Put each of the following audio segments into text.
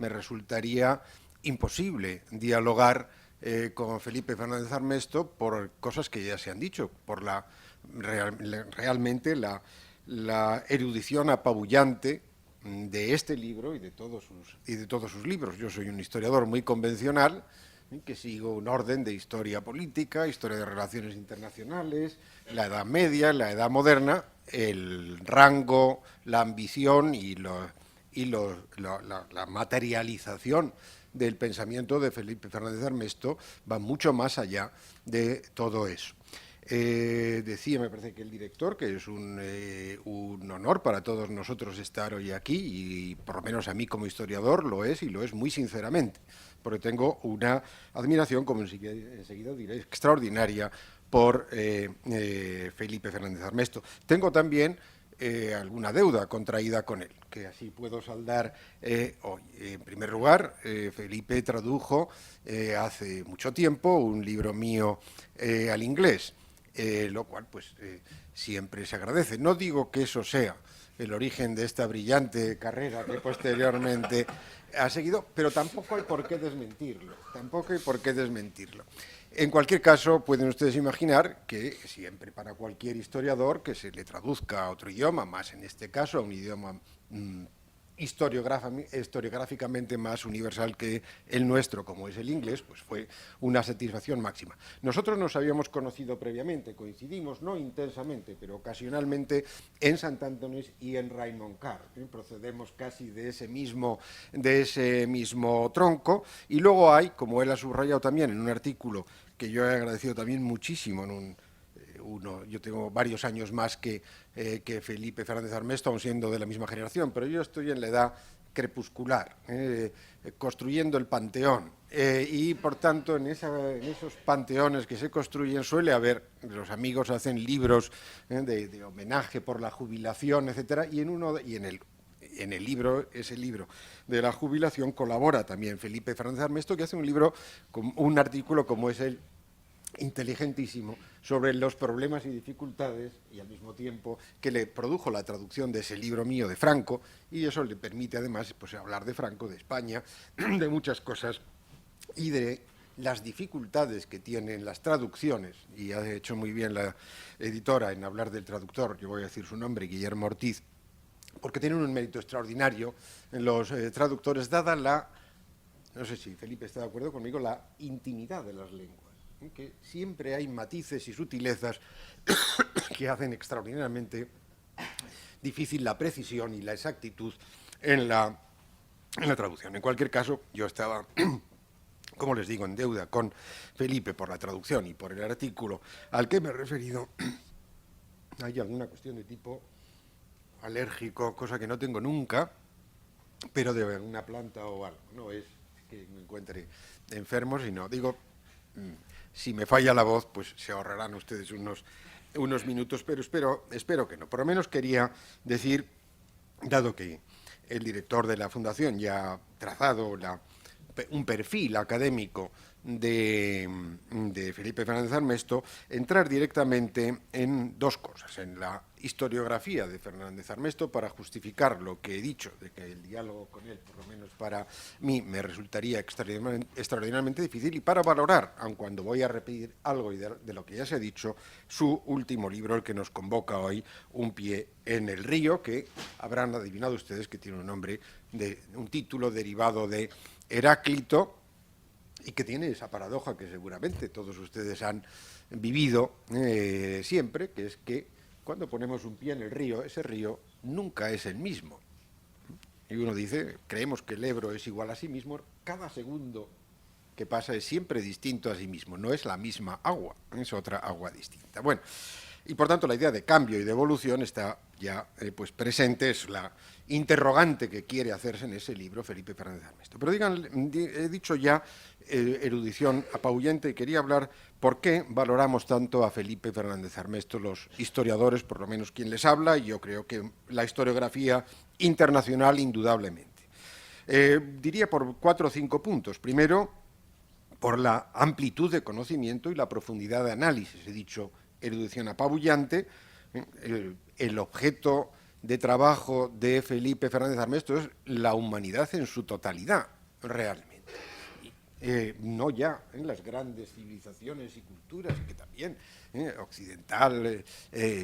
me resultaría imposible dialogar con Felipe Fernández Armesto por cosas que ya se han dicho, por realmente la erudición apabullante de este libro y de todos sus libros. Yo soy un historiador muy convencional, que sigo un orden de historia política, historia de relaciones internacionales, la Edad Media, la Edad Moderna, el rango, la ambición y la materialización del pensamiento de Felipe Fernández Armesto va mucho más allá de todo eso. Decía, me parece que el director, que es un honor para todos nosotros estar hoy aquí, y por lo menos a mí como historiador lo es, y lo es muy sinceramente, porque tengo una admiración, como enseguida diré, extraordinaria por Felipe Fernández Armesto. Tengo también alguna deuda contraída con él, que así puedo saldar hoy. En primer lugar, Felipe tradujo hace mucho tiempo un libro mío al inglés, lo cual pues siempre se agradece. No digo que eso sea el origen de esta brillante carrera que posteriormente ha seguido, pero tampoco hay por qué desmentirlo, En cualquier caso, pueden ustedes imaginar que siempre para cualquier historiador que se le traduzca a otro idioma, más en este caso a un idioma historiográficamente más universal que el nuestro, como es el inglés, pues fue una satisfacción máxima. Nosotros nos habíamos conocido previamente, coincidimos, no intensamente, pero ocasionalmente en Sant Antònia y en Raimon-Car. Procedemos casi de ese mismo tronco, y luego hay, como él ha subrayado también en un artículo que yo he agradecido también muchísimo yo tengo varios años más que Felipe Fernández Armesto, aun siendo de la misma generación, pero yo estoy en la edad crepuscular, construyendo el panteón, y por tanto en esos panteones que se construyen suele haber, los amigos hacen libros de homenaje por la jubilación, etcétera, y en el libro, ese libro de la jubilación, colabora también Felipe Fernández Armesto, que hace un artículo como es el inteligentísimo sobre los problemas y dificultades, y al mismo tiempo que le produjo la traducción de ese libro mío de Franco, y eso le permite además pues hablar de Franco, de España, de muchas cosas y de las dificultades que tienen las traducciones, y ha hecho muy bien la editora en hablar del traductor, yo voy a decir su nombre, Guillermo Ortiz, porque tienen un mérito extraordinario en los traductores, dada no sé si Felipe está de acuerdo conmigo, la intimidad de las lenguas, que siempre hay matices y sutilezas que hacen extraordinariamente difícil la precisión y la exactitud en la traducción. En cualquier caso, yo estaba, como les digo, en deuda con Felipe por la traducción y por el artículo al que me he referido. Hay alguna cuestión de tipo alérgico, cosa que no tengo nunca, pero de una planta o algo. No es que me encuentre enfermo, sino, digo, si me falla la voz, pues se ahorrarán ustedes unos minutos, pero espero que no. Por lo menos quería decir, dado que el director de la Fundación ya ha trazado un perfil académico de Felipe Fernández Armesto, entrar directamente en dos cosas: en la historiografía de Fernández Armesto, para justificar lo que he dicho, de que el diálogo con él, por lo menos para mí, me resultaría extraordinariamente difícil, y para valorar, aun cuando voy a repetir algo de lo que ya se ha dicho, su último libro, el que nos convoca hoy, Un pie en el río, que habrán adivinado ustedes que tiene un título derivado de Heráclito, y que tiene esa paradoja que seguramente todos ustedes han vivido siempre, que es que cuando ponemos un pie en el río, ese río nunca es el mismo. Y uno dice, creemos que el Ebro es igual a sí mismo, cada segundo que pasa es siempre distinto a sí mismo, no es la misma agua, es otra agua distinta. Bueno, y por tanto la idea de cambio y de evolución está ya pues presente, es la interrogante que quiere hacerse en ese libro Felipe Fernández Armesto. Pero he dicho ya erudición apabullante, y quería hablar por qué valoramos tanto a Felipe Fernández Armesto los historiadores, por lo menos quien les habla, y yo creo que la historiografía internacional indudablemente. Diría por 4 o 5 puntos. Primero, por la amplitud de conocimiento y la profundidad de análisis. He dicho erudición apabullante, el objeto de trabajo de Felipe Fernández Armesto es la humanidad en su totalidad, realmente. No ya en las grandes civilizaciones y culturas, que también, occidental,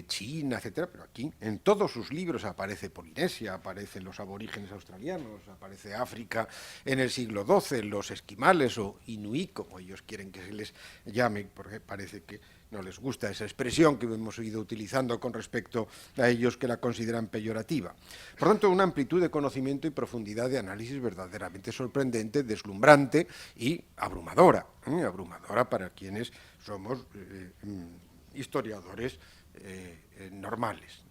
China, etcétera, pero aquí en todos sus libros aparece Polinesia, aparecen los aborígenes australianos, aparece África en el siglo XII, los esquimales o inuit, como ellos quieren que se les llame, porque parece que no les gusta esa expresión que hemos ido utilizando con respecto a ellos, que la consideran peyorativa. Por tanto, una amplitud de conocimiento y profundidad de análisis verdaderamente sorprendente, deslumbrante y abrumadora, abrumadora para quienes somos historiadores normales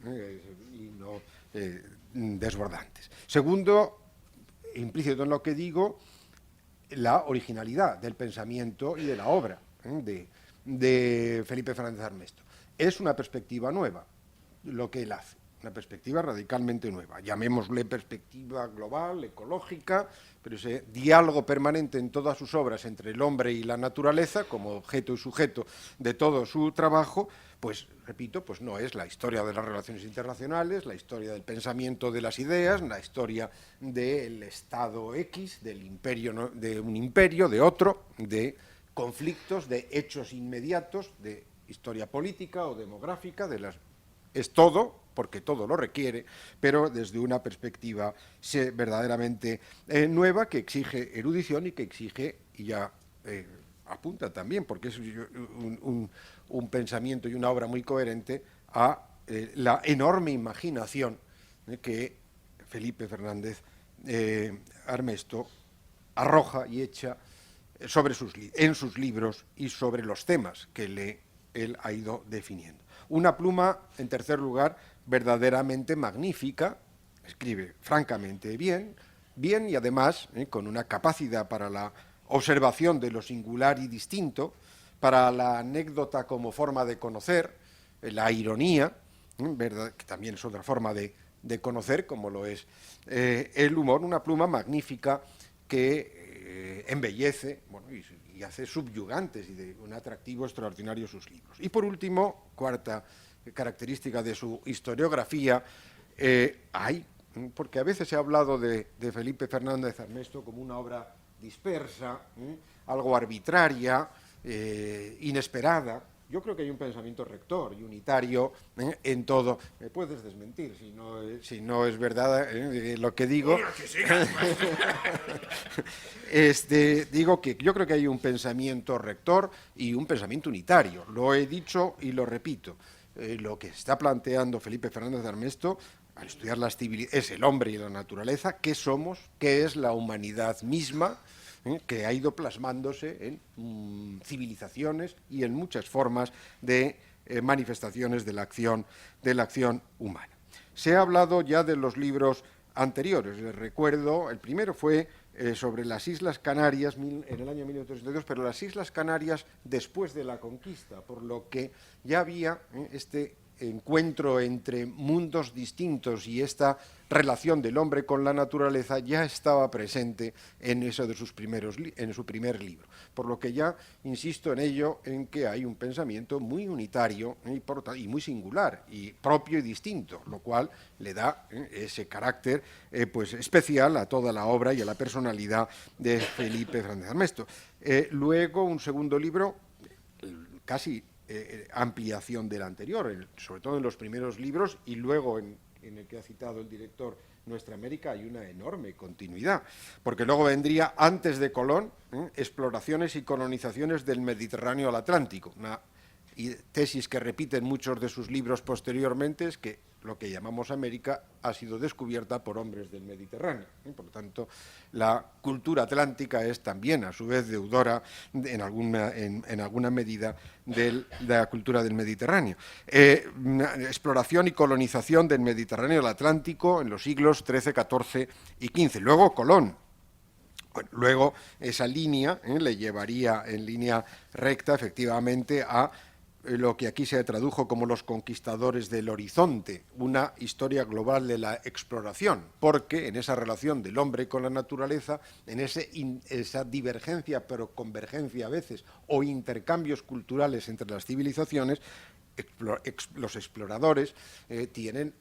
y no desbordantes. Segundo, implícito en lo que digo, la originalidad del pensamiento y de la obra de Felipe Fernández Armesto. Es una perspectiva nueva lo que él hace, una perspectiva radicalmente nueva. Llamémosle perspectiva global, ecológica, pero ese diálogo permanente en todas sus obras entre el hombre y la naturaleza, como objeto y sujeto de todo su trabajo, pues, repito, pues no es la historia de las relaciones internacionales, la historia del pensamiento de las ideas, la historia del Estado X, del imperio, de un imperio, de otro, de conflictos, de hechos inmediatos, de historia política o demográfica, es todo, porque todo lo requiere, pero desde una perspectiva verdaderamente nueva, que exige erudición y que exige, y ya apunta también, porque es un pensamiento y una obra muy coherente, a la enorme imaginación que Felipe Fernández Armesto arroja y echa en sus libros y sobre los temas que él ha ido definiendo. Una pluma, en tercer lugar, verdaderamente magnífica, escribe francamente bien y además con una capacidad para la observación de lo singular y distinto, para la anécdota como forma de conocer, la ironía, ¿verdad?, que también es otra forma de conocer, como lo es el humor, una pluma magnífica que embellece, bueno, y hace subyugantes y de un atractivo extraordinario sus libros. Y por último, cuarta característica de su historiografía, porque a veces se ha hablado de Felipe Fernández Armesto como una obra dispersa, algo arbitraria, inesperada. Yo creo que hay un pensamiento rector y unitario en todo. Me puedes desmentir si no es verdad lo que digo. Digo que yo creo que hay un pensamiento rector y un pensamiento unitario. Lo he dicho y lo repito. Lo que está planteando Felipe Fernández de Armesto al estudiar las civilizaciones es el hombre y la naturaleza, qué somos, qué es la humanidad misma, que ha ido plasmándose en civilizaciones y en muchas formas de manifestaciones de la acción humana. Se ha hablado ya de los libros anteriores. Les recuerdo, el primero fue sobre las Islas Canarias en el año 1962, pero las Islas Canarias después de la conquista, por lo que ya había este encuentro entre mundos distintos y esta relación del hombre con la naturaleza ya estaba presente en eso de en su primer libro. Por lo que ya insisto en ello, en que hay un pensamiento muy unitario y muy singular y propio y distinto, lo cual le da ese carácter pues especial a toda la obra y a la personalidad de Felipe Fernández Armesto. Luego, un segundo libro, casi ampliación del anterior, sobre todo en los primeros libros, y luego en el que ha citado el director Nuestra América hay una enorme continuidad, porque luego vendría, antes de Colón, exploraciones y colonizaciones del Mediterráneo al Atlántico, una tesis que repiten muchos de sus libros posteriormente, es que lo que llamamos América ha sido descubierta por hombres del Mediterráneo. Por lo tanto, la cultura atlántica es también, a su vez, deudora en alguna medida de la cultura del Mediterráneo. Exploración y colonización del Mediterráneo al Atlántico en los siglos XIII, XIV y XV. Luego Colón. Bueno, luego esa línea le llevaría en línea recta, efectivamente, a lo que aquí se tradujo como los conquistadores del horizonte, una historia global de la exploración, porque en esa relación del hombre con la naturaleza, en esa divergencia pero convergencia a veces, o intercambios culturales entre las civilizaciones, los exploradores tienen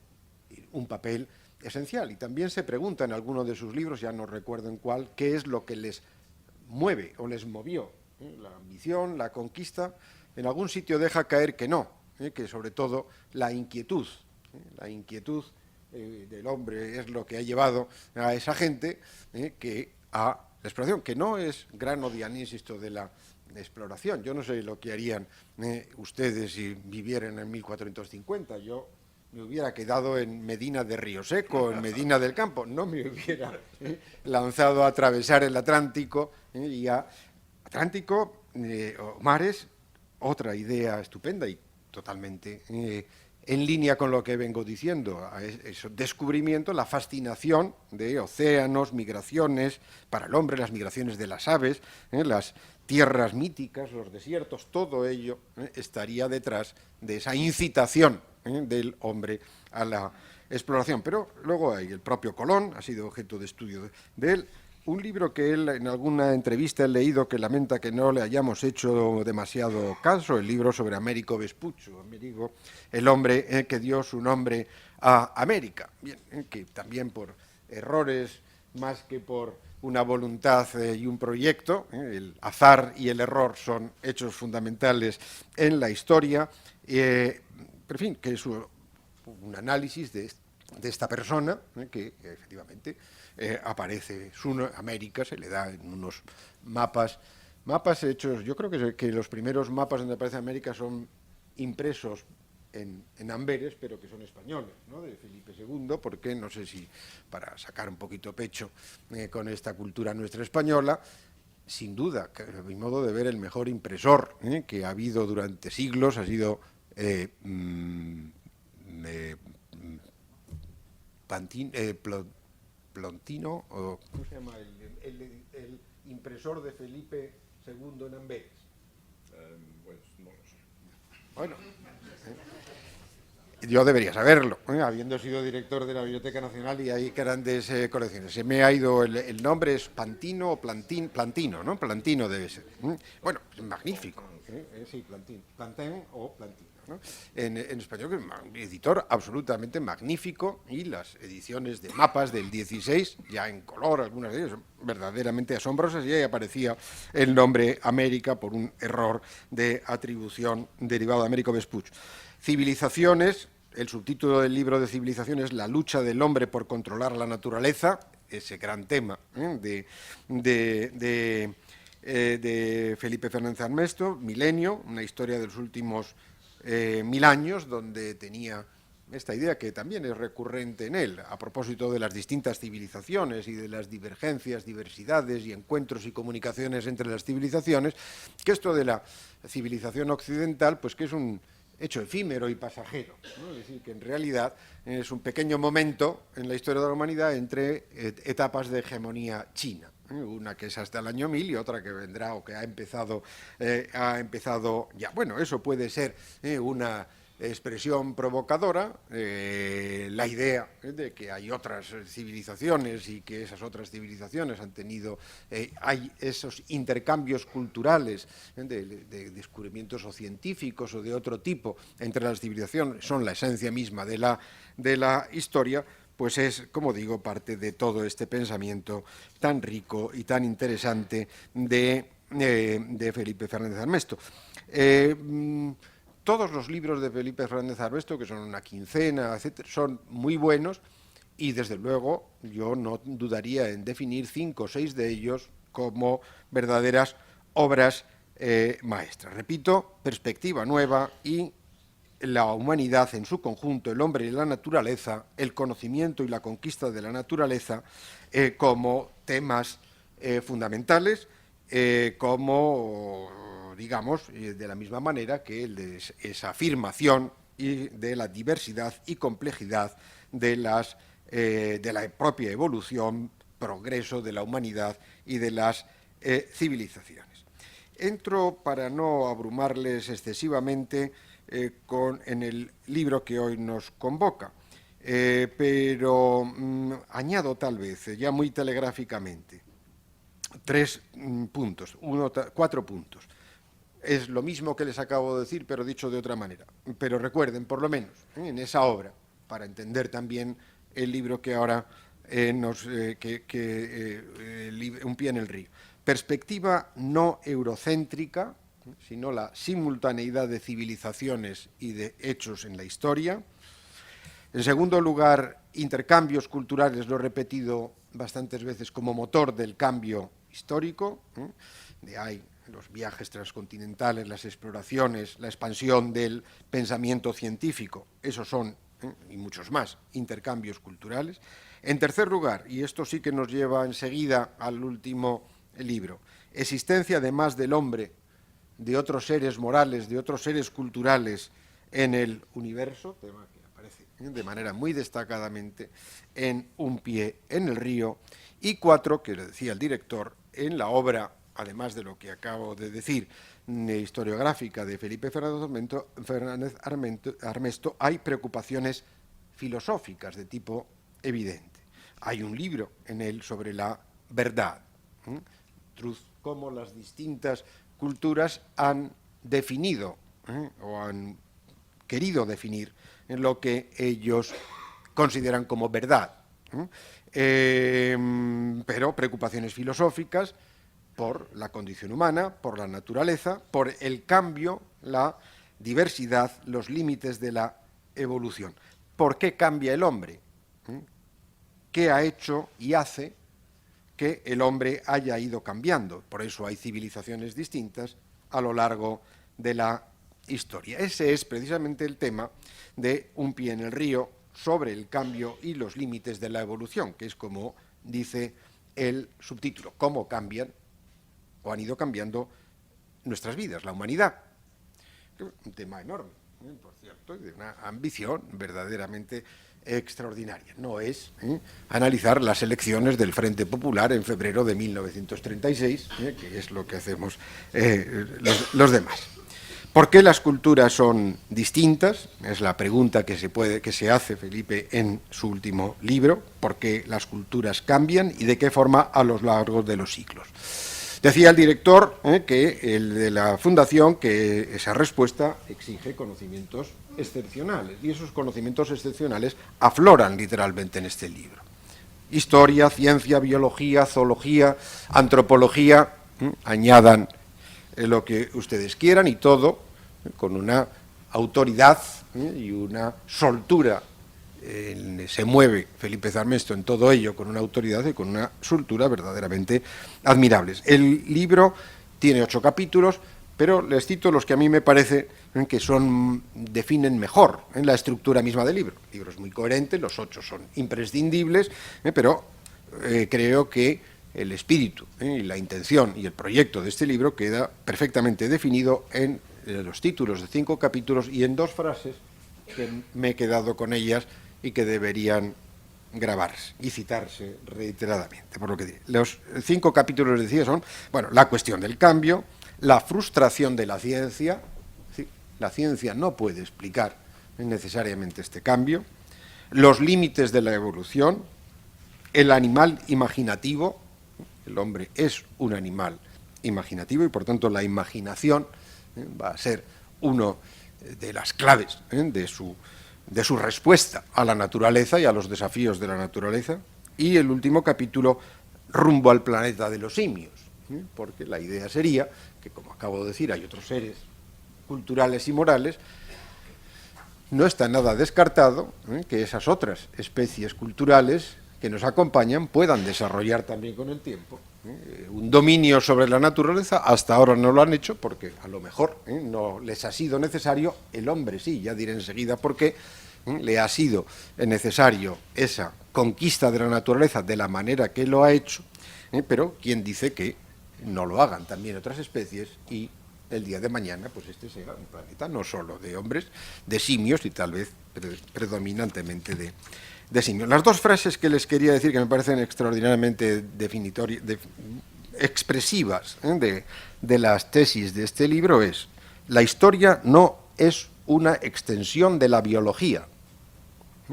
un papel esencial. Y también se pregunta en alguno de sus libros, ya no recuerdo en cuál, qué es lo que les mueve o les movió. La ambición, la conquista. En algún sitio deja caer que no, que sobre todo la inquietud del hombre es lo que ha llevado a esa gente que a la exploración, que no es gran odianis esto de la exploración. Yo no sé lo que harían ustedes si vivieran en 1450. Yo me hubiera quedado en Medina de Río Seco, en Medina del Campo. No me hubiera lanzado a atravesar el Atlántico y a Atlántico, mares, otra idea estupenda y totalmente en línea con lo que vengo diciendo, ese descubrimiento, la fascinación de océanos, migraciones, para el hombre, las migraciones de las aves, las tierras míticas, los desiertos, todo ello estaría detrás de esa incitación del hombre a la exploración. Pero luego hay el propio Colón, ha sido objeto de estudio de él. Un libro que él, en alguna entrevista he leído, que lamenta que no le hayamos hecho demasiado caso, el libro sobre Américo Vespuccio, Américo, el hombre que dio su nombre a América. Bien, que también por errores, más que por una voluntad y un proyecto, el azar y el error son hechos fundamentales en la historia, pero en fin, que es un análisis de esta persona, que efectivamente aparece América, se le da en unos mapas hechos, yo creo que los primeros mapas donde aparece América son impresos en Amberes, pero que son españoles, ¿no? De Felipe II, porque no sé si para sacar un poquito pecho con esta cultura nuestra española, sin duda, que a mi modo de ver, el mejor impresor que ha habido durante siglos ha sido Plontino, o ¿cómo se llama? El impresor de Felipe II en Amberes. Pues no lo sé. Bueno, yo debería saberlo, habiendo sido director de la Biblioteca Nacional y hay grandes colecciones. Se me ha ido el nombre, es Pantino o Plantino, ¿no? Plantino debe ser. Bueno, es magnífico. Sí, Plantin o Plantino, ¿no? En español, que es un editor absolutamente magnífico, y las ediciones de mapas del 16, ya en color, algunas de ellas son verdaderamente asombrosas, y ahí aparecía el nombre América por un error de atribución derivado de Américo Vespuccio. Civilizaciones, el subtítulo del libro de Civilizaciones, la lucha del hombre por controlar la naturaleza, ese gran tema de Felipe Fernández Armesto, Milenio, una historia de los últimos 1000 años, donde tenía esta idea que también es recurrente en él, a propósito de las distintas civilizaciones y de las divergencias, diversidades y encuentros y comunicaciones entre las civilizaciones, que esto de la civilización occidental, pues que es un hecho efímero y pasajero, ¿no? Es decir, que en realidad es un pequeño momento en la historia de la humanidad entre etapas de hegemonía china. Una que es hasta el año 1000 y otra que vendrá o que ha empezado ya. Bueno, eso puede ser una expresión provocadora, la idea de que hay otras civilizaciones y que esas otras civilizaciones han tenido, hay esos intercambios culturales de descubrimientos o científicos o de otro tipo entre las civilizaciones, son la esencia misma de la historia, pues es, como digo, parte de todo este pensamiento tan rico y tan interesante de Felipe Fernández Armesto. Todos los libros de Felipe Fernández Armesto, que son una quincena, etcétera, son muy buenos y, desde luego, yo no dudaría en definir 5 o 6 de ellos como verdaderas obras maestras. Repito, perspectiva nueva y la humanidad en su conjunto, el hombre y la naturaleza, el conocimiento y la conquista de la naturaleza como temas fundamentales, como, digamos, de la misma manera que el de esa afirmación y de la diversidad y complejidad de la propia evolución, progreso de la humanidad y de las civilizaciones. Entro, para no abrumarles excesivamente, en el libro que hoy nos convoca, pero añado tal vez, ya muy telegráficamente, 4 puntos. Es lo mismo que les acabo de decir, pero dicho de otra manera. Pero recuerden, por lo menos, en esa obra, para entender también el libro que ahora Un pie en el río. Perspectiva no eurocéntrica, sino la simultaneidad de civilizaciones y de hechos en la historia. En segundo lugar, intercambios culturales, lo he repetido bastantes veces, como motor del cambio histórico. De ahí los viajes transcontinentales, las exploraciones, la expansión del pensamiento científico. Esos son, y muchos más, intercambios culturales. En tercer lugar, y esto sí que nos lleva enseguida al último libro, existencia además del hombre, de otros seres morales, de otros seres culturales en el universo, tema que aparece de manera muy destacadamente en Un pie en el río, y 4, que le decía el director, en la obra, además de lo que acabo de decir, historiográfica de Felipe Fernández Armesto, hay preocupaciones filosóficas de tipo evidente. Hay un libro en él sobre la verdad, cómo las distintas culturas han definido o han querido definir en lo que ellos consideran como verdad, pero preocupaciones filosóficas por la condición humana, por la naturaleza, por el cambio, la diversidad, los límites de la evolución. ¿Por qué cambia el hombre? ¿Qué ha hecho y hace que el hombre haya ido cambiando? Por eso hay civilizaciones distintas a lo largo de la historia. Ese es precisamente el tema de Un pie en el río, sobre el cambio y los límites de la evolución, que es como dice el subtítulo, cómo cambian o han ido cambiando nuestras vidas, la humanidad. Un tema enorme, por cierto, y de una ambición verdaderamente extraordinaria. No es analizar las elecciones del Frente Popular en febrero de 1936, que es lo que hacemos los demás. ¿Por qué las culturas son distintas? Es la pregunta que se hace Felipe en su último libro. ¿Por qué las culturas cambian y de qué forma a lo largo de los siglos? Decía el director que el de la Fundación que esa respuesta exige conocimientos excepcionales, y esos conocimientos excepcionales afloran literalmente en este libro. Historia, ciencia, biología, zoología, antropología, añadan lo que ustedes quieran, y todo con una autoridad y una soltura. Se mueve Felipe Armesto en todo ello con una autoridad y con una soltura verdaderamente admirables. El libro tiene 8 capítulos, pero les cito los que a mí me parece que definen mejor en la estructura misma del libro. El libro es muy coherente, los 8 son imprescindibles, pero creo que el espíritu y la intención y el proyecto de este libro queda perfectamente definido en los títulos de 5 capítulos y en 2 frases que me he quedado con ellas y que deberían grabarse y citarse reiteradamente, por lo que diré. Los 5 capítulos, decía, son, bueno, la cuestión del cambio, la frustración de la ciencia, ¿sí? La ciencia no puede explicar necesariamente este cambio, los límites de la evolución, el animal imaginativo, el hombre es un animal imaginativo y por tanto la imaginación va a ser una de las claves de su respuesta a la naturaleza y a los desafíos de la naturaleza. Y el último capítulo, rumbo al planeta de los simios, porque la idea sería que, como acabo de decir, hay otros seres culturales y morales. No está nada descartado que esas otras especies culturales que nos acompañan puedan desarrollar también con el tiempo un dominio sobre la naturaleza. Hasta ahora no lo han hecho porque a lo mejor no les ha sido necesario. El hombre sí, ya diré enseguida por qué le ha sido necesario esa conquista de la naturaleza de la manera que lo ha hecho, pero ¿quién dice que no lo hagan también otras especies y el día de mañana pues este sea un planeta no solo de hombres, de simios y tal vez predominantemente de simios? Las 2 frases que les quería decir que me parecen extraordinariamente expresivas de las tesis de este libro es: la historia no es una extensión de la biología.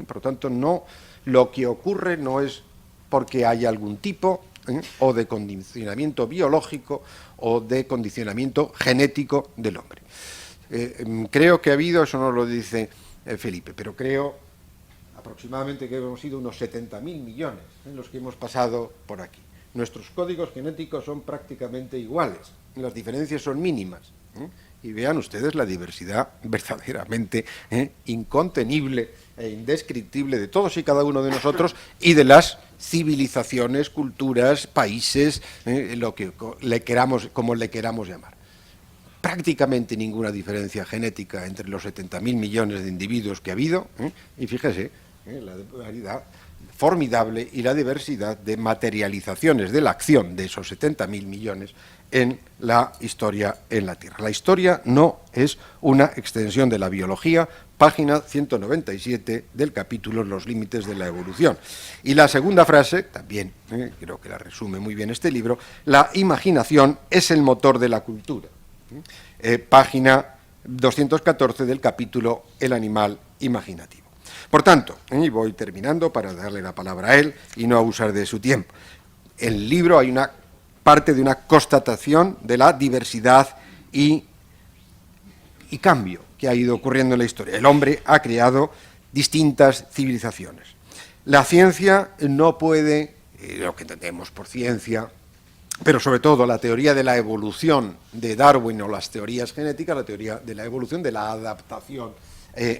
Por lo tanto, no, lo que ocurre no es porque haya algún tipo o de condicionamiento biológico o de condicionamiento genético del hombre. Creo que ha habido, eso no lo dice Felipe, pero creo, aproximadamente que hemos sido unos 70.000 millones los que hemos pasado por aquí. Nuestros códigos genéticos son prácticamente iguales, las diferencias son mínimas. Y vean ustedes la diversidad verdaderamente incontenible e indescriptible de todos y cada uno de nosotros y de las civilizaciones, culturas, países, lo que como le queramos llamar. Prácticamente ninguna diferencia genética entre los 70.000 millones de individuos que ha habido, y fíjese, la variedad formidable y la diversidad de materializaciones de la acción de esos 70.000 millones en la historia en la Tierra. La historia no es una extensión de la biología, página 197 del capítulo Los límites de la evolución. Y la segunda frase, también creo que la resume muy bien este libro, la imaginación es el motor de la cultura. Página 214 del capítulo El animal imaginativo. Por tanto, y voy terminando para darle la palabra a él y no abusar de su tiempo. En el libro hay una parte de una constatación de la diversidad y cambio que ha ido ocurriendo en la historia. El hombre ha creado distintas civilizaciones. La ciencia no puede, lo que entendemos por ciencia, pero sobre todo la teoría de la evolución de Darwin o las teorías genéticas, la teoría de la evolución, de la adaptación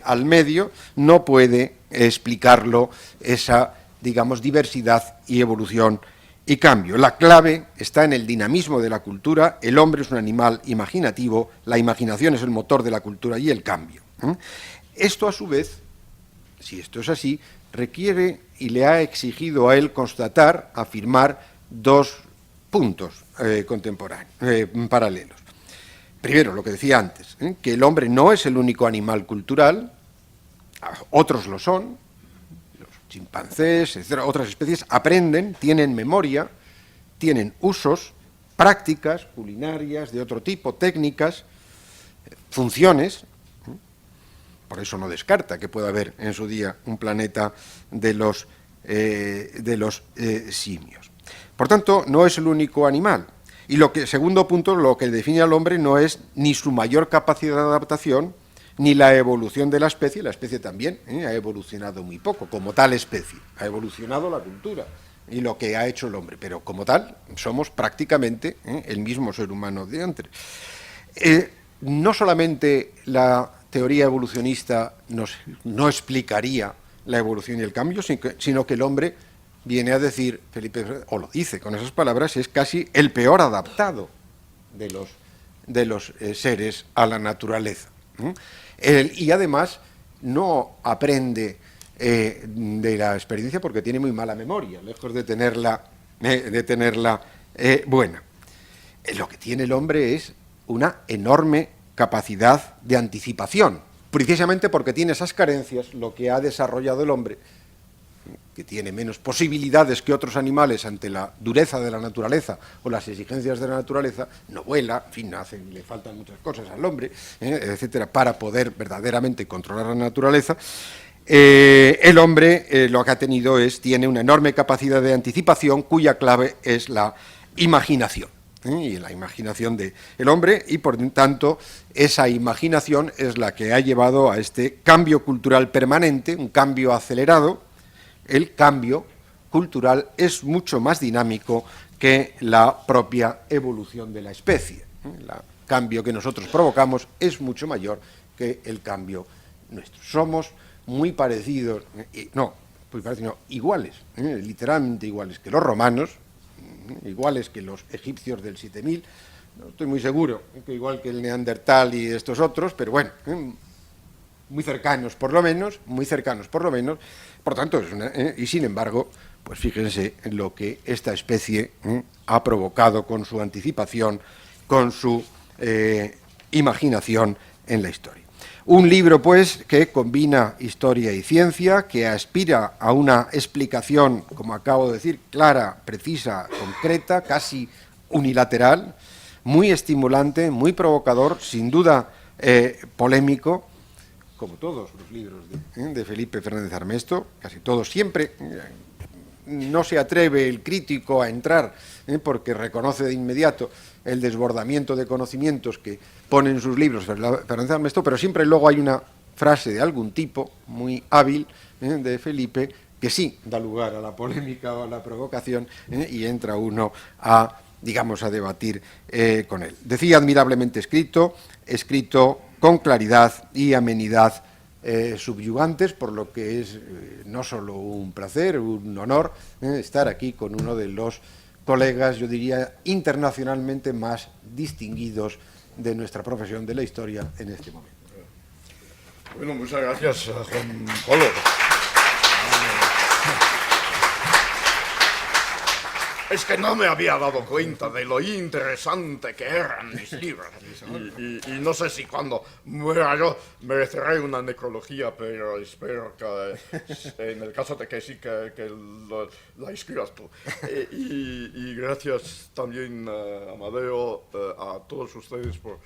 al medio, no puede explicarlo esa, digamos, diversidad y evolución y cambio. La clave está en el dinamismo de la cultura, el hombre es un animal imaginativo, la imaginación es el motor de la cultura y el cambio. Esto a su vez, si esto es así, requiere y le ha exigido a él constatar, afirmar dos puntos paralelos. Primero, lo que decía antes, que el hombre no es el único animal cultural, otros lo son, los chimpancés, etcétera, otras especies aprenden, tienen memoria, tienen usos, prácticas culinarias de otro tipo, técnicas, funciones. Por eso no descarta que pueda haber en su día un planeta de los simios. Por tanto, no es el único animal. Y segundo punto, lo que define al hombre no es ni su mayor capacidad de adaptación, ni la evolución de la especie también ha evolucionado muy poco, como tal especie. Ha evolucionado la cultura y lo que ha hecho el hombre, pero como tal somos prácticamente el mismo ser humano de antes. No solamente la teoría evolucionista no explicaría la evolución y el cambio, sino que el hombre viene a decir, Felipe, o lo dice con esas palabras, es casi el peor adaptado de los seres a la naturaleza. Y además no aprende de la experiencia porque tiene muy mala memoria, lejos de tenerla buena. Lo que tiene el hombre es una enorme capacidad de anticipación, precisamente porque tiene esas carencias, lo que ha desarrollado el hombre, que tiene menos posibilidades que otros animales ante la dureza de la naturaleza o las exigencias de la naturaleza, no vuela, en fin, le faltan muchas cosas al hombre, etcétera, para poder verdaderamente controlar la naturaleza. El hombre lo que ha tenido tiene una enorme capacidad de anticipación cuya clave es la imaginación. Y la imaginación del hombre, y por tanto esa imaginación es la que ha llevado a este cambio cultural permanente, un cambio acelerado. El cambio cultural es mucho más dinámico que la propia evolución de la especie. El cambio que nosotros provocamos es mucho mayor que el cambio nuestro. Somos muy parecidos, iguales, literalmente iguales que los romanos, iguales que los egipcios del 7000, no estoy muy seguro, que igual que el neandertal y estos otros, pero bueno, muy cercanos por lo menos, por tanto, y sin embargo, pues fíjense en lo que esta especie ha provocado con su anticipación, con su imaginación en la historia. Un libro, pues, que combina historia y ciencia, que aspira a una explicación, como acabo de decir, clara, precisa, concreta, casi unilateral, muy estimulante, muy provocador, sin duda polémico, como todos los libros de Felipe Fernández Armesto, casi todos, siempre no se atreve el crítico a entrar, porque reconoce de inmediato el desbordamiento de conocimientos que pone en sus libros Fernández Armesto, pero siempre luego hay una frase de algún tipo muy hábil de Felipe, que sí da lugar a la polémica o a la provocación, y entra uno a, digamos, a debatir con él. Decía admirablemente escrito con claridad y amenidad subyugantes, por lo que es no solo un placer, un honor estar aquí con uno de los colegas, yo diría, internacionalmente más distinguidos de nuestra profesión de la historia en este momento. Bueno, muchas gracias, Juan Pablo. Es que no me había dado cuenta de lo interesante que eran mis libros. Y no sé si cuando muera yo mereceré una necrología, pero espero que en el caso de que sí, que la escribas tú. Y gracias también, Amadeo, a todos ustedes por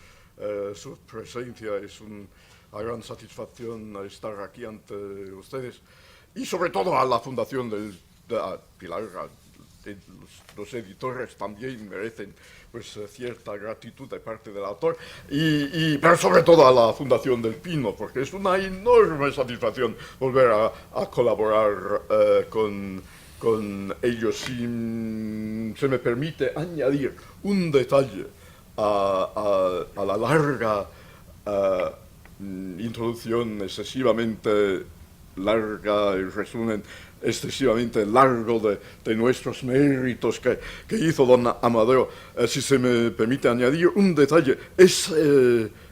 su presencia. Es una gran satisfacción estar aquí ante ustedes. Y sobre todo a la Fundación de Pilar. Los editores también merecen pues cierta gratitud de parte del autor, pero sobre todo a la Fundación del Pino, porque es una enorme satisfacción volver a colaborar con ellos. Si se me permite añadir un detalle a la larga introducción excesivamente larga y resumen excesivamente largo de nuestros méritos que hizo don Amadeo, si se me permite añadir un detalle, es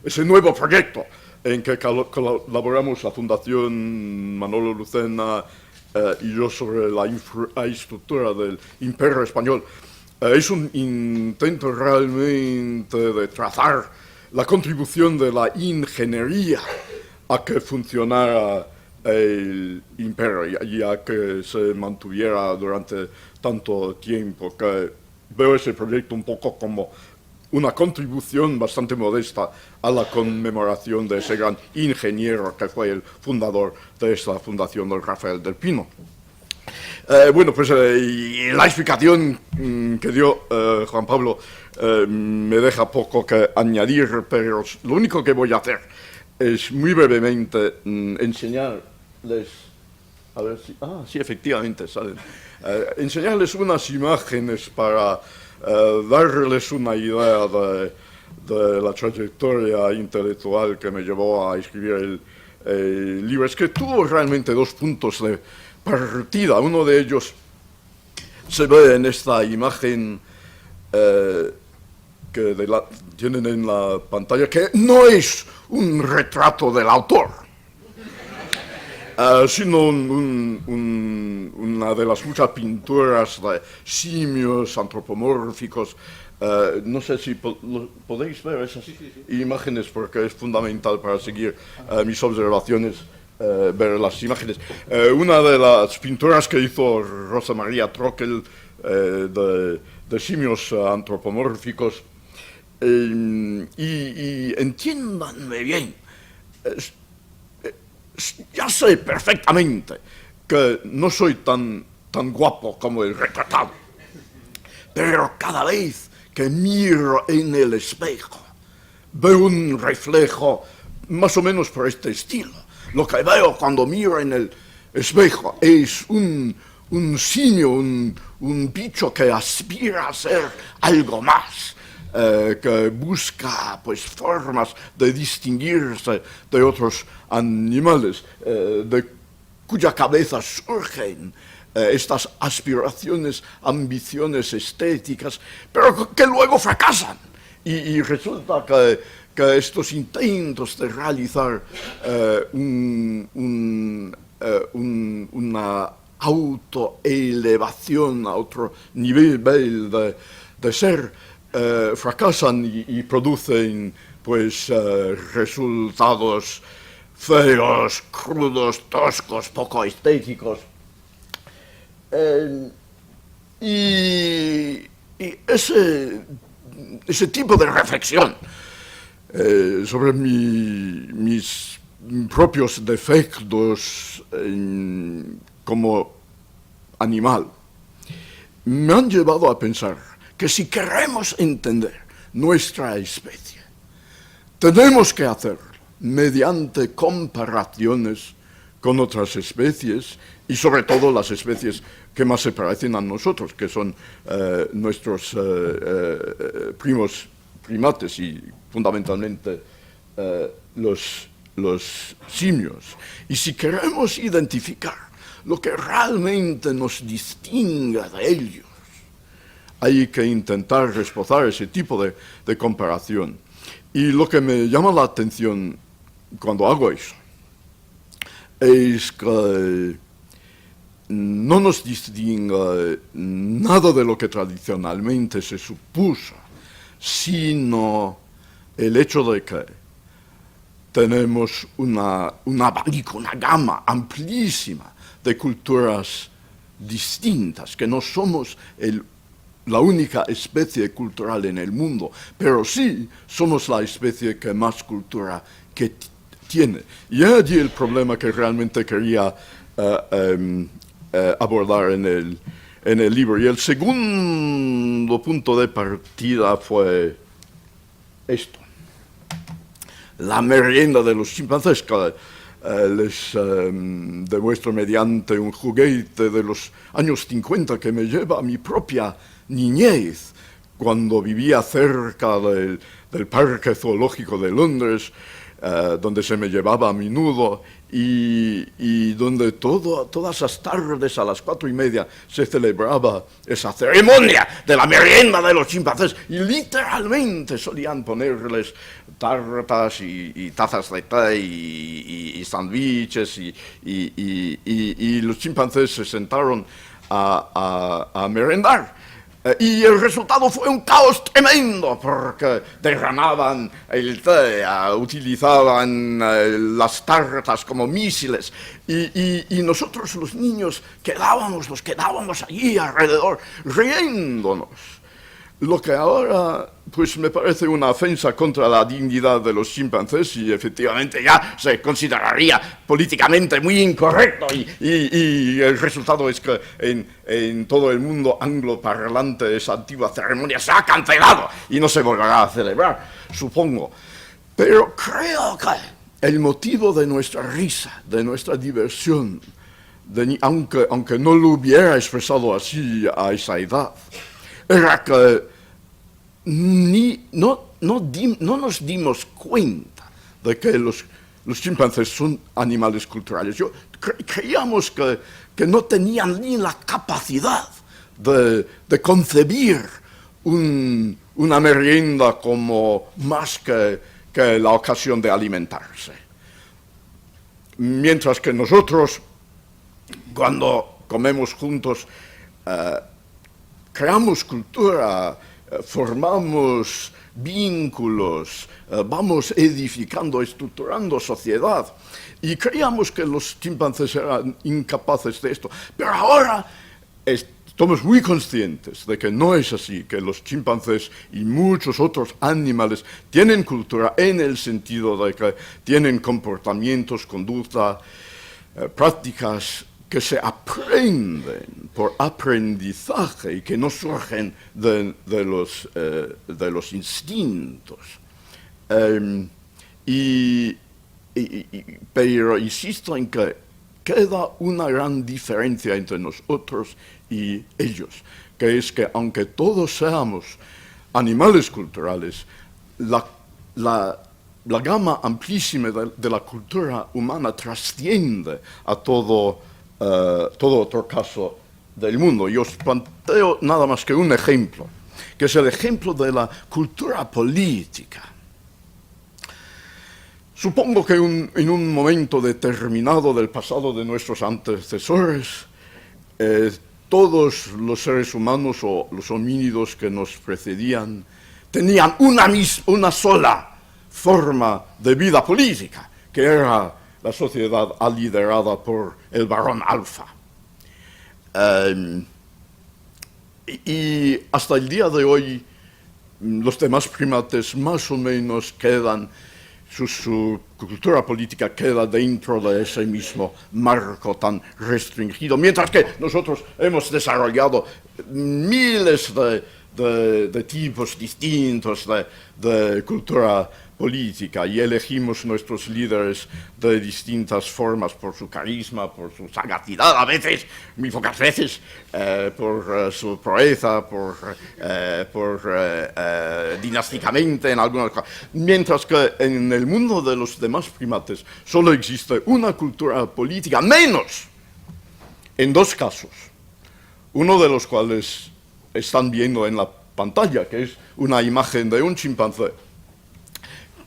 ese nuevo proyecto en que colaboramos la Fundación Manolo Lucena y yo sobre la infraestructura del Imperio Español. Es un intento realmente de trazar la contribución de la ingeniería a que funcionara el imperio y a que se mantuviera durante tanto tiempo, que veo ese proyecto un poco como una contribución bastante modesta a la conmemoración de ese gran ingeniero que fue el fundador de esta fundación, don Rafael del Pino. Bueno, pues la explicación que dio Juan Pablo me deja poco que añadir, pero lo único que voy a hacer es muy brevemente enseñarles, a ver si, sí, efectivamente salen, enseñarles unas imágenes para darles una idea de la trayectoria intelectual que me llevó a escribir el libro. Es que tuvo realmente dos puntos de partida. Uno de ellos se ve en esta imagen que tienen en la pantalla, que no es un retrato del autor, sino una de las muchas pinturas de simios antropomórficos. No sé si podéis ver esas imágenes, porque es fundamental para seguir mis observaciones, ver las imágenes. Una de las pinturas que hizo Rosa María Trockel de simios antropomórficos, y entiéndanme bien, ya sé perfectamente que no soy tan guapo como el retratado, pero cada vez que miro en el espejo veo un reflejo más o menos por este estilo. Lo que veo cuando miro en el espejo es un simio, un bicho que aspira a ser algo más, que busca pues formas de distinguirse de otros animales, de cuya cabeza surgen estas aspiraciones, ambiciones estéticas, pero que luego fracasan. Y resulta que estos intentos de realizar una autoelevación a otro nivel de ser fracasan y producen pues resultados feos, crudos, toscos, poco estéticos. Y ese tipo de reflexión sobre mis propios defectos como animal me han llevado a pensar que si queremos entender nuestra especie, tenemos que hacerlo mediante comparaciones con otras especies y sobre todo las especies que más se parecen a nosotros, que son nuestros primos primates y fundamentalmente los simios. Y si queremos identificar lo que realmente nos distingue de ellos, hay que intentar esbozar ese tipo de comparación. Y lo que me llama la atención cuando hago eso es que no nos distingue nada de lo que tradicionalmente se supuso, sino el hecho de que tenemos un abanico, una gama amplísima de culturas distintas, que no somos la única especie cultural en el mundo, pero sí somos la especie que más cultura que tiene. Y allí el problema que realmente quería abordar en el libro. Y el segundo punto de partida fue esto. La merienda de los chimpancés, que les demuestro mediante un juguete de los años 50 que me lleva a mi propia niñez, cuando vivía cerca del Parque Zoológico de Londres, donde se me llevaba a menudo y donde todas las tardes a las 4:30 se celebraba esa ceremonia de la merienda de los chimpancés y literalmente solían ponerles tartas y tazas de té y sándwiches y los chimpancés se sentaron a merendar. Y el resultado fue un caos tremendo, porque derramaban el té, utilizaban las tartas como misiles, y nosotros los niños nos quedábamos allí alrededor, riéndonos. Lo que ahora pues me parece una ofensa contra la dignidad de los chimpancés y efectivamente ya se consideraría políticamente muy incorrecto y el resultado es que en todo el mundo angloparlante esa antigua ceremonia se ha cancelado y no se volverá a celebrar, supongo. Pero creo que el motivo de nuestra risa, de nuestra diversión, aunque no lo hubiera expresado así a esa edad, era que no nos dimos cuenta de que los chimpancés son animales culturales. Creíamos que no tenían ni la capacidad de concebir una merienda como más que la ocasión de alimentarse. Mientras que nosotros, cuando comemos juntos, creamos cultura, formamos vínculos, vamos edificando, estructurando sociedad. Y creíamos que los chimpancés eran incapaces de esto. Pero ahora estamos muy conscientes de que no es así, que los chimpancés y muchos otros animales tienen cultura en el sentido de que tienen comportamientos, conducta, prácticas que se aprenden por aprendizaje y que no surgen de los instintos. Pero insisto en que queda una gran diferencia entre nosotros y ellos, que es que aunque todos seamos animales culturales, la gama amplísima de la cultura humana trasciende a todo otro caso del mundo. Y os planteo nada más que un ejemplo, que es el ejemplo de la cultura política. Supongo que en un momento determinado del pasado de nuestros antecesores, todos los seres humanos o los homínidos que nos precedían tenían una sola forma de vida política, que era la sociedad liderada por el varón alfa. Y hasta el día de hoy, los demás primates más o menos quedan, su cultura política queda dentro de ese mismo marco tan restringido, mientras que nosotros hemos desarrollado miles de tipos distintos de cultura política y elegimos nuestros líderes de distintas formas por su carisma, por su sagacidad a veces, muy pocas veces, por su proeza, dinásticamente en algunas cosas. Mientras que en el mundo de los demás primates solo existe una cultura política, menos en dos casos, uno de los cuales están viendo en la pantalla, que es una imagen de un chimpancé,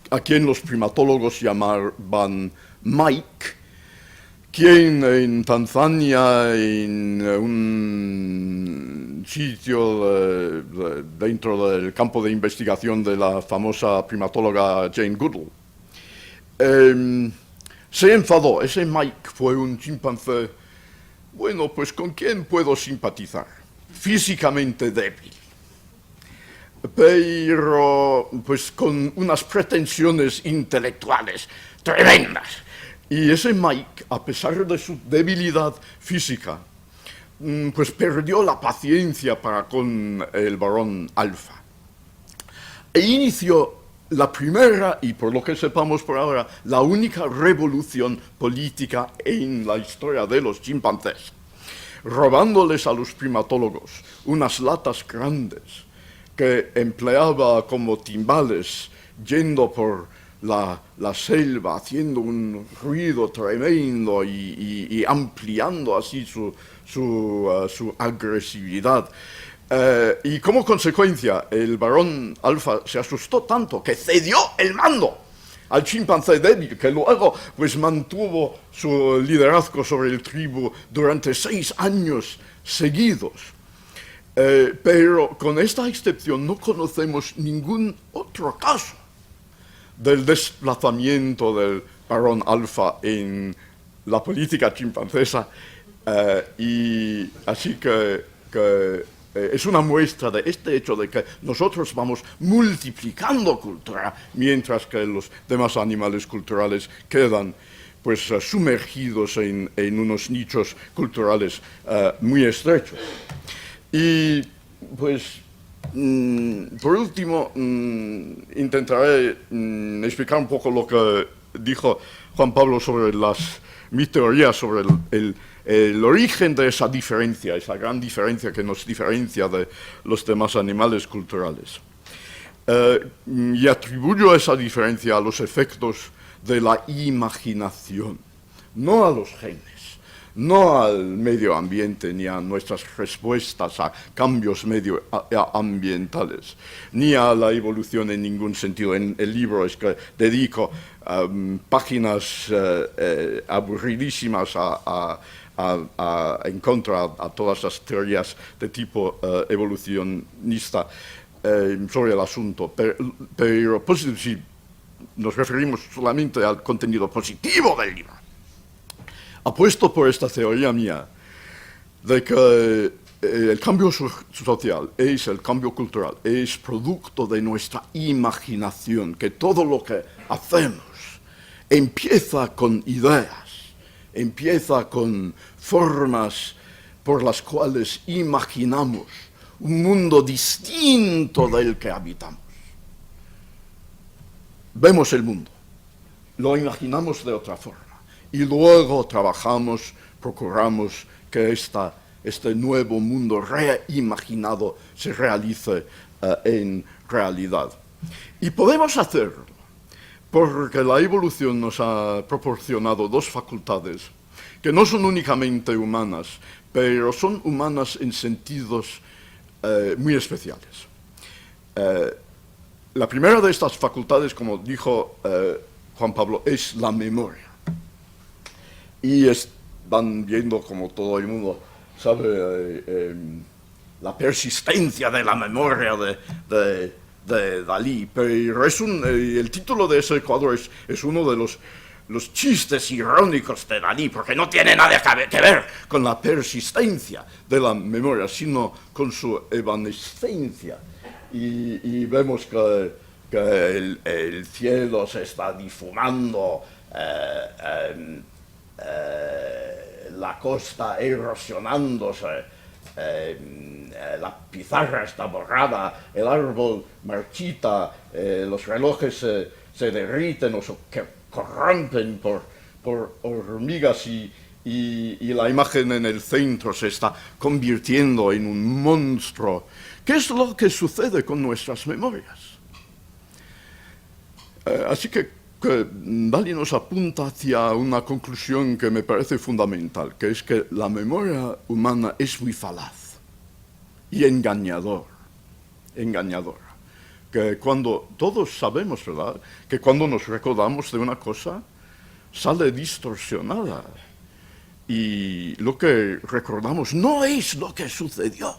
a quien los primatólogos llamaban Mike, quien en Tanzania, en un sitio dentro del campo de investigación de la famosa primatóloga Jane Goodall, se enfadó. Ese Mike fue un chimpancé, bueno, pues con quien puedo simpatizar, físicamente débil, pero pues con unas pretensiones intelectuales tremendas. Y ese Mike, a pesar de su debilidad física, pues perdió la paciencia para con el varón alfa. E inició la primera, y por lo que sepamos por ahora, la única revolución política en la historia de los chimpancés, robándoles a los primatólogos unas latas grandes que empleaba como timbales, yendo por la selva, haciendo un ruido tremendo y ampliando así su agresividad. Y como consecuencia, el varón alfa se asustó tanto que cedió el mando al chimpancé débil, que luego pues mantuvo su liderazgo sobre el tribu durante 6 años seguidos. Pero con esta excepción no conocemos ningún otro caso del desplazamiento del varón alfa en la política chimpancesa, y así que es una muestra de este hecho de que nosotros vamos multiplicando cultura, mientras que los demás animales culturales quedan pues sumergidos en unos nichos culturales muy estrechos. Y pues por último intentaré explicar un poco lo que dijo Juan Pablo sobre mi teoría sobre el origen de esa diferencia, esa gran diferencia que nos diferencia de los demás animales culturales. Y atribuyo esa diferencia a los efectos de la imaginación, no a los genes, no al medio ambiente ni a nuestras respuestas a cambios medioambientales, ni a la evolución en ningún sentido. En el libro es que dedico páginas aburridísimas en contra a todas las teorías de tipo evolucionista sobre el asunto, pero pues, si nos referimos solamente al contenido positivo del libro, apuesto por esta teoría mía de que el cambio social el cambio cultural es producto de nuestra imaginación, que todo lo que hacemos empieza con ideas, empieza con formas por las cuales imaginamos un mundo distinto del que habitamos. Vemos el mundo, lo imaginamos de otra forma y luego trabajamos, procuramos que este nuevo mundo reimaginado se realice en realidad. Y podemos hacerlo porque la evolución nos ha proporcionado dos facultades que no son únicamente humanas, pero son humanas en sentidos muy especiales. La primera de estas facultades, como dijo Juan Pablo, es la memoria. Y están viendo, como todo el mundo sabe, la persistencia de la memoria de Dalí. Pero el título de ese cuadro es uno de los chistes irónicos de Dalí, porque no tiene nada que ver con la persistencia de la memoria, sino con su evanescencia. Y vemos que el cielo se está difumando, la costa erosionándose, la pizarra está borrada, el árbol marchita, los relojes se derriten o se corrompen por hormigas y la imagen en el centro se está convirtiendo en un monstruo. ¿Qué es lo que sucede con nuestras memorias? Así que Dalí nos apunta hacia una conclusión que me parece fundamental, que es que la memoria humana es muy falaz y engañadora. Que cuando todos sabemos, ¿verdad?, que cuando nos recordamos de una cosa, sale distorsionada. Y lo que recordamos no es lo que sucedió,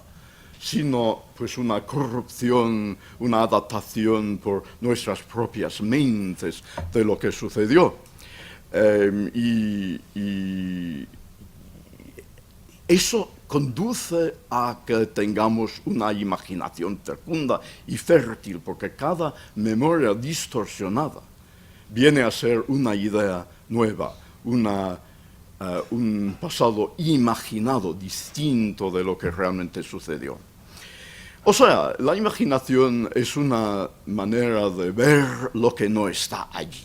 sino pues una corrupción, una adaptación por nuestras propias mentes de lo que sucedió. Y eso conduce a que tengamos una imaginación fecunda y fértil, porque cada memoria distorsionada viene a ser una idea nueva, un pasado imaginado distinto de lo que realmente sucedió. O sea, la imaginación es una manera de ver lo que no está allí.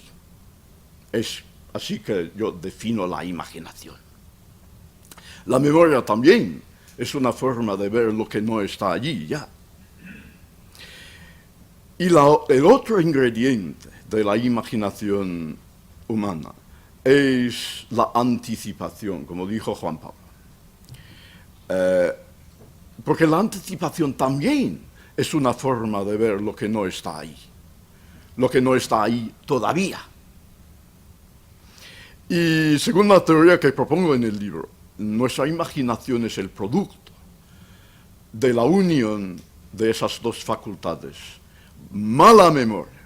Es así que yo defino la imaginación. La memoria también es una forma de ver lo que no está allí ya. Y el otro ingrediente de la imaginación humana es la anticipación, como dijo Juan Pablo. Porque la anticipación también es una forma de ver lo que no está ahí. Lo que no está ahí todavía. Y según la teoría que propongo en el libro, nuestra imaginación es el producto de la unión de esas dos facultades. Mala memoria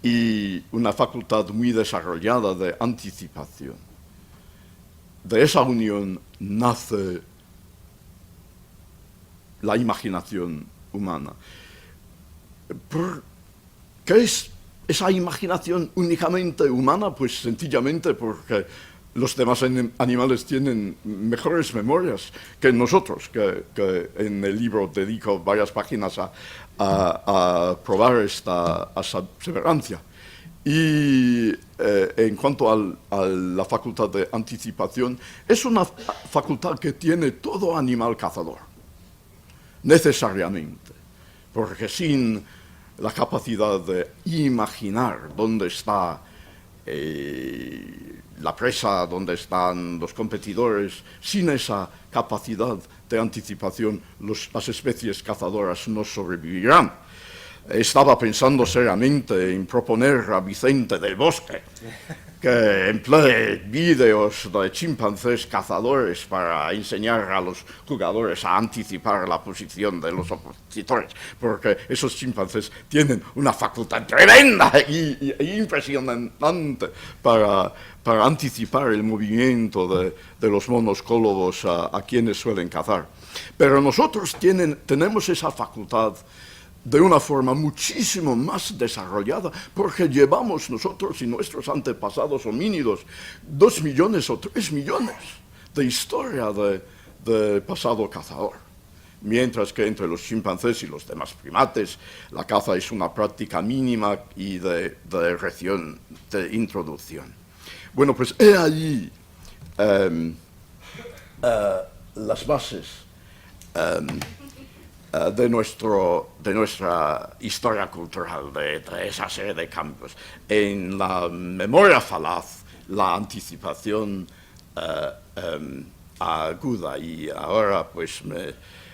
y una facultad muy desarrollada de anticipación. De esa unión nace la imaginación humana. ¿Qué es esa imaginación únicamente humana? Pues sencillamente porque los demás animales tienen mejores memorias que nosotros, que en el libro dedico varias páginas a probar esta aseverancia. Y en cuanto a la facultad de anticipación, es una facultad que tiene todo animal cazador, necesariamente, porque sin la capacidad de imaginar dónde está la presa, dónde están los competidores, sin esa capacidad de anticipación, las especies cazadoras no sobrevivirán. Estaba pensando seriamente en proponer a Vicente del Bosque que emplee vídeos de chimpancés cazadores para enseñar a los jugadores a anticipar la posición de los opositores, porque esos chimpancés tienen una facultad tremenda e impresionante para anticipar el movimiento de los monos cólobos a quienes suelen cazar. Pero nosotros tenemos esa facultad de una forma muchísimo más desarrollada, porque llevamos nosotros y nuestros antepasados homínidos 2 millones o 3 millones de historia de pasado cazador. Mientras que entre los chimpancés y los demás primates, la caza es una práctica mínima y de introducción. Bueno, pues he allí las bases de nuestra historia cultural, de esa serie de cambios. En la memoria falaz, la anticipación aguda, y ahora pues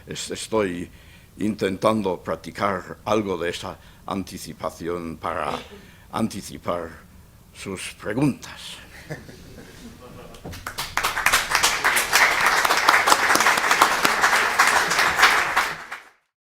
estoy intentando practicar algo de esa anticipación para anticipar sus preguntas.